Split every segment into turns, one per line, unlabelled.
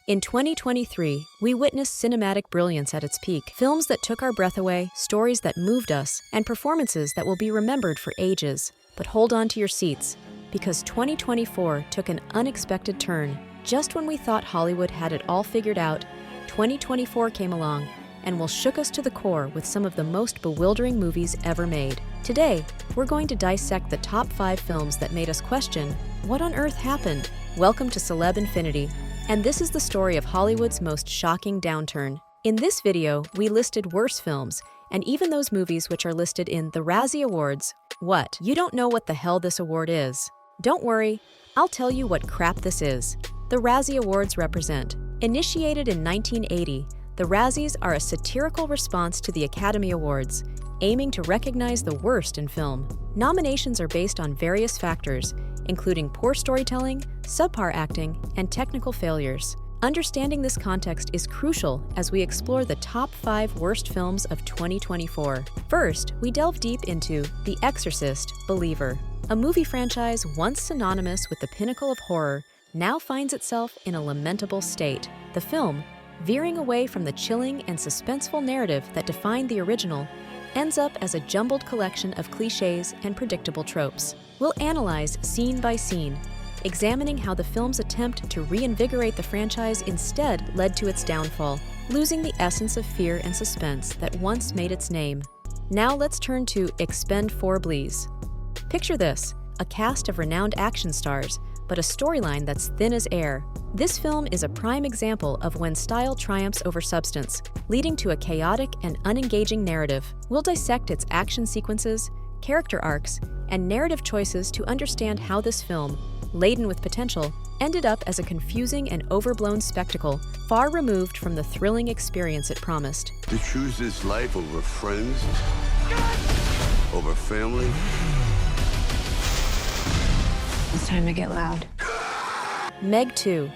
In 2023, we witnessed cinematic brilliance at its peak. Films that took our breath away, stories that moved us, and performances that will be remembered for ages. But hold on to your seats, because 2024 took an unexpected turn. Just when we thought Hollywood had it all figured out, 2024 came along and will shook us to the core with some of the most bewildering movies ever made. Today, we're going to dissect the top 5 films that made us question, what on earth happened? Welcome to Celeb Infinity. And this is the story of Hollywood's most shocking downturn. In this video, we listed worse films, and even those movies which are listed in the Razzie Awards. What? You don't know what the hell this award is? Don't worry, I'll tell you what crap this is. The Razzie Awards represent. Initiated in 1980, the Razzies are a satirical response to the Academy Awards, aiming to recognize the worst in film. Nominations are based on various factors, including poor storytelling, subpar acting, and technical failures. Understanding this context is crucial as we explore the top 5 worst films of 2024. First, we delve deep into The Exorcist: Believer. A movie franchise once synonymous with the pinnacle of horror now finds itself in a lamentable state. The film, veering away from the chilling and suspenseful narrative that defined the original, ends up as a jumbled collection of cliches and predictable tropes. We'll analyze scene by scene, examining how the film's attempt to reinvigorate the franchise instead led to its downfall, losing the essence of fear and suspense that once made its name. Now let's turn to Expendables. Picture this, a cast of renowned action stars, but a storyline that's thin as air. This film is a prime example of when style triumphs over substance, leading to a chaotic and unengaging narrative. We'll dissect its action sequences, character arcs, and narrative choices to understand how this film, laden with potential, ended up as a confusing and overblown spectacle, far removed from the thrilling experience it promised.
To choose this life over friends, over family.
It's time to get loud.
Meg 2.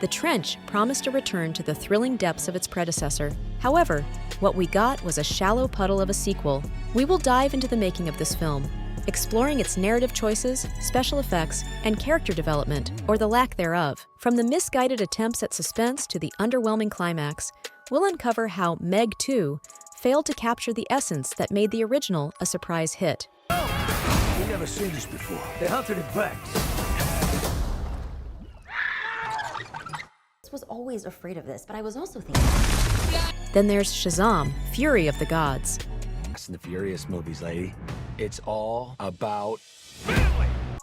The Trench promised a return to the thrilling depths of its predecessor. However, what we got was a shallow puddle of a sequel. We will dive into the making of this film, exploring its narrative choices, special effects, and character development, or the lack thereof. From the misguided attempts at suspense to the underwhelming climax, we'll uncover how Meg 2 failed to capture the essence that made the original a surprise hit.
We've never seen this before. They hunted in packs.
I was always afraid of this, but I was also thinking.
Then there's Shazam! Fury of the Gods.
Fast and the Furious movies, lady. It's all about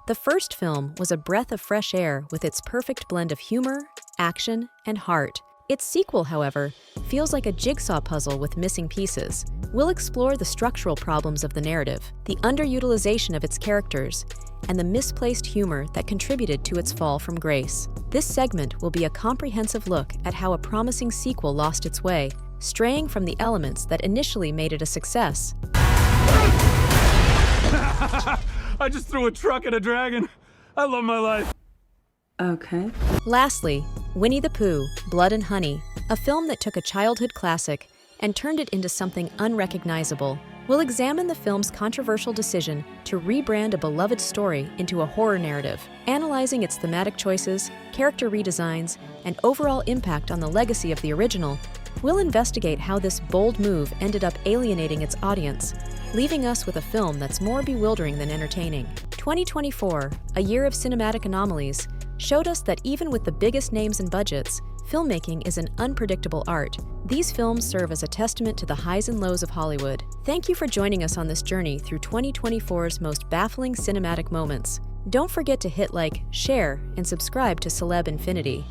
The first film was a breath of fresh air with its perfect blend of humor, action, and heart. Its sequel, however, feels like a jigsaw puzzle with missing pieces. We'll explore the structural problems of the narrative, the underutilization of its characters, and the misplaced humor that contributed to its fall from grace. This segment will be a comprehensive look at how a promising sequel lost its way, straying from the elements that initially made it a success.
I just threw a truck at a dragon. I love my life.
Okay.
Lastly, Winnie the Pooh, Blood and Honey, a film that took a childhood classic and turned it into something unrecognizable. We'll examine the film's controversial decision to rebrand a beloved story into a horror narrative, analyzing its thematic choices, character redesigns, and overall impact on the legacy of the original. We'll investigate how this bold move ended up alienating its audience, leaving us with a film that's more bewildering than entertaining. 2024, a year of cinematic anomalies, showed us that even with the biggest names and budgets, filmmaking is an unpredictable art. These films serve as a testament to the highs and lows of Hollywood. Thank you for joining us on this journey through 2024's most baffling cinematic moments. Don't forget to hit like, share, and subscribe to Celeb Infinity.